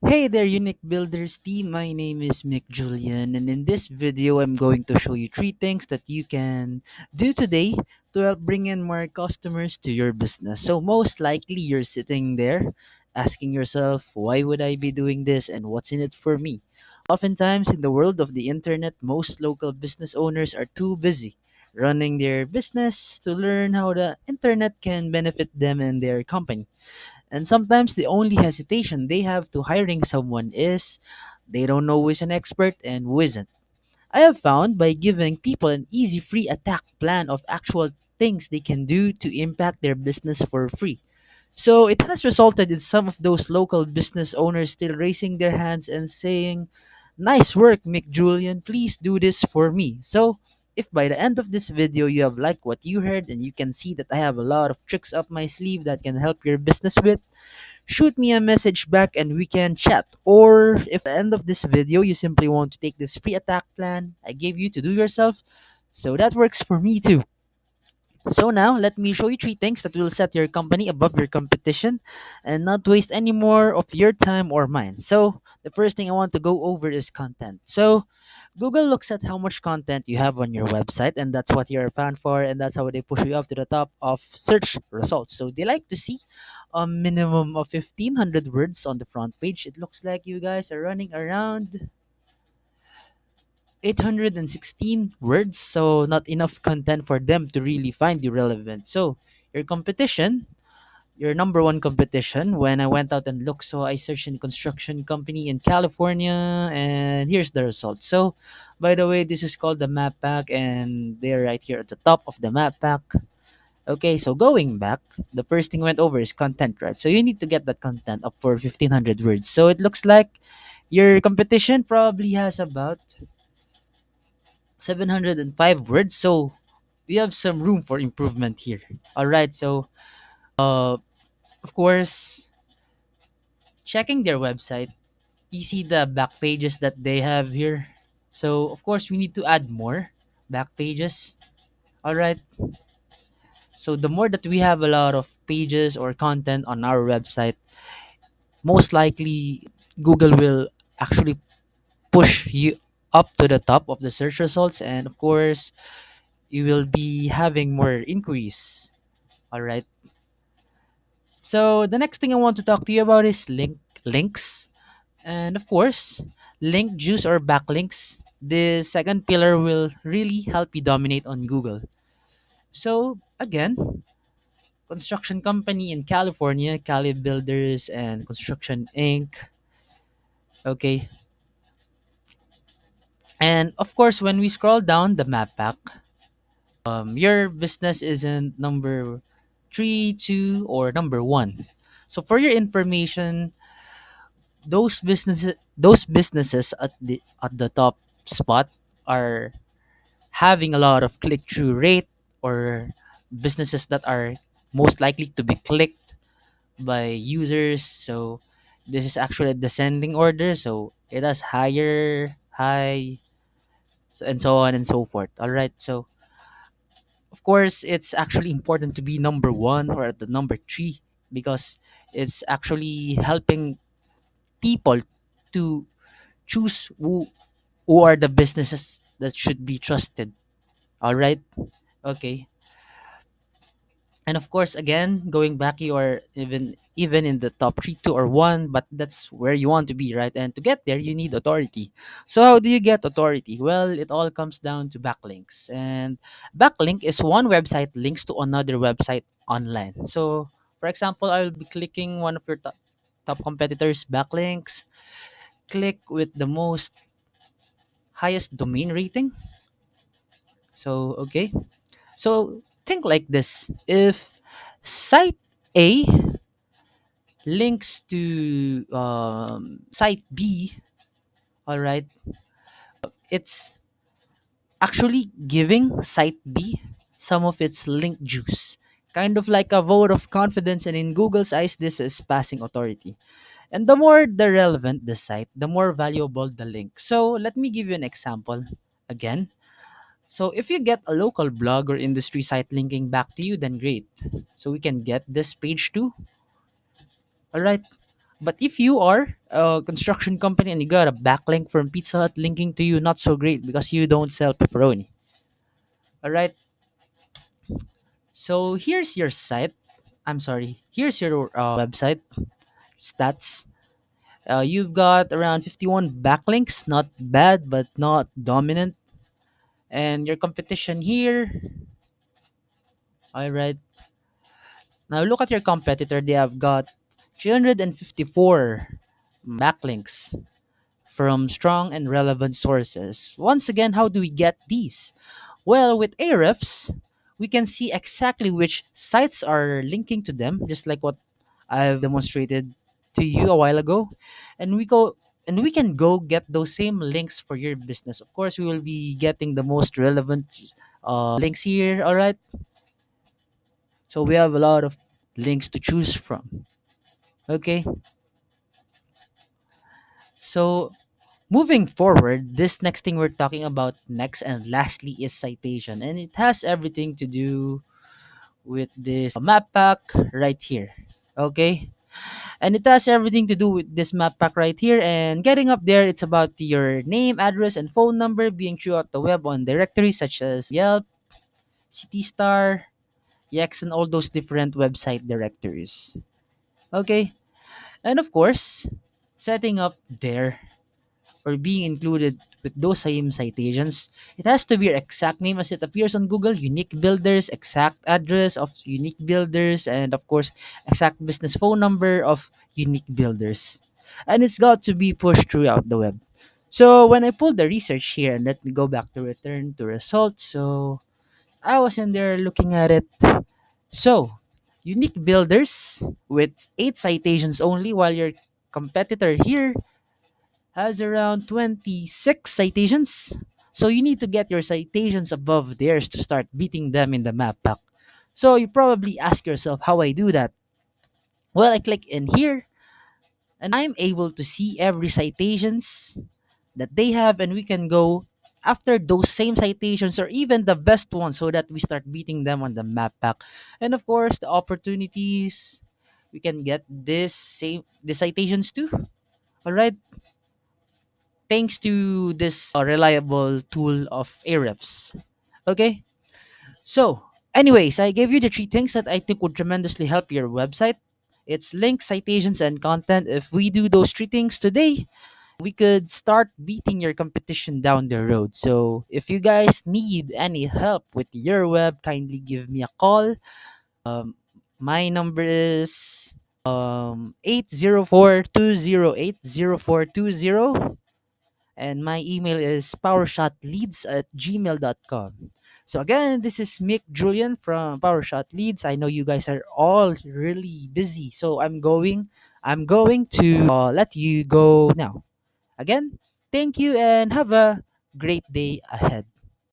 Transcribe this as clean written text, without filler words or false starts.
Hey there, Unique Builders team. My name is Mick Julian, and in this video, I'm going to show you three things that you can do today to help bring in more customers to your business. So, most likely, you're sitting there asking yourself, why would I be doing this and what's in it for me? Oftentimes, in the world of the internet, most local business owners are too busy running their business to learn how the internet can benefit them and their company. And sometimes the only hesitation they have to hiring someone is they don't know who is an expert and who isn't. I have found by giving people an easy free attack plan of actual things they can do to impact their business for free. So it has resulted in some of those local business owners still raising their hands and saying, "Nice work, Mick Julian. Please do this for me." So if by the end of this video you have liked what you heard and you can see that I have a lot of tricks up my sleeve that can help your business with, shoot me a message back and we can chat. Or if at the end of this video you simply want to take this free attack plan I gave you to do yourself, so that works for me too. So now let me show you three things that will set your company above your competition and not waste any more of your time or mine. So the first thing I want to go over is content. So Google looks at how much content you have on your website, and that's what you're found for, and that's how they push you up to the top of search results. So they like to see a minimum of 1500 words on the front page. It looks like you guys are running around 816 words, so not enough content for them to really find you relevant. So your competition, your number one competition, when I went out and looked, so I searched in construction company in California, and here's the result. So by the way, this is called the map pack, and they're right here at the top of the map pack. Okay, so going back, the first thing went over is content, right? So you need to get that content up for 1500 words. So it looks like your competition probably has about 705 words. So we have some room for improvement here. All right, so of course, checking their website, you see the back pages that they have here. So of course, we need to add more back pages. All right, so the more that we have a lot of pages or content on our website, most likely Google will actually push you up to the top of the search results, and of course, you will be having more inquiries. All right. So the next thing I want to talk to you about is links, and of course, link juice or backlinks. The second pillar will really help you dominate on Google. So again, construction company in California, Cali Builders and Construction Inc. Okay, and of course, when we scroll down the map pack, your business isn't number three, two, or number one. So for your information, those businesses at the top spot are having a lot of click through rate, or businesses that are most likely to be clicked by users. So this is actually a descending order, so it has higher high, and so on and so forth. All right, so of course it's actually important to be number one or at the number three, because it's actually helping people to choose who are the businesses that should be trusted. All right, okay. And of course, again, going back, you are even in the top three, two, or one, but that's where you want to be, right? And to get there, you need authority. So how do you get authority? Well, it all comes down to backlinks, and backlink is one website links to another website online. So, for example, I will be clicking one of your top competitors' backlinks. Click with the most highest domain rating. So okay. So think like this: if site A links to site B, all right, it's actually giving site B some of its link juice, kind of like a vote of confidence. And in Google's eyes, this is passing authority. And the more the relevant the site, the more valuable the link. So let me give you an example again. So if you get a local blog or industry site linking back to you, then great. So we can get this page too. All right. But if you are a construction company and you got a backlink from Pizza Hut linking to you, not so great because you don't sell pepperoni. All right. So here's your site. I'm sorry. Here's your website stats. You've got around 51 backlinks. Not bad, but not dominant. And your competition here. All right. Now look at your competitor. They have got 354 backlinks from strong and relevant sources. Once again, how do we get these? Well, with Ahrefs, we can see exactly which sites are linking to them, just like what I've demonstrated to you a while ago. And we can go get those same links for your business. Of course, we will be getting the most relevant links here, all right? So we have a lot of links to choose from. Okay? So moving forward, this next thing we're talking about next and lastly is citation, and it has everything to do with this map pack right here. Okay, and it has everything to do with this map pack right here. And getting up there, it's about your name, address, and phone number being throughout the web on directories such as Yelp, CityStar, Yext, and all those different website directories. Okay, and of course, setting up there or being included with those same citations, it has to be your exact name as it appears on Google, unique builders, exact address of unique builders, and of course, exact business phone number of unique builders. And it's got to be pushed throughout the web. So when I pulled the research here, and let me go back to return to results. So I was in there looking at it. So unique builders with 8 citations only, while your competitor here has around 26 citations. So you need to get your citations above theirs to start beating them in the map pack. So you probably ask yourself how I do that. Well, I click in here and I'm able to see every citations that they have, and we can go after those same citations or even the best ones so that we start beating them on the map pack. And of course, the opportunities we can get this same the citations too. All right, thanks to this reliable tool of Ahrefs. Okay, so anyways, I gave you the 3 things that I think would tremendously help your website. It's links, citations, and content. If we do those 3 things today, we could start beating your competition down the road. So if you guys need any help with your web, kindly give me a call. My number is 804-208-0420, and my email is powershotleads@gmail.com. So again, this is Mick Julian from Powershot Leads. I know you guys are all really busy, so I'm going to let you go now. Again, thank you and have a great day ahead.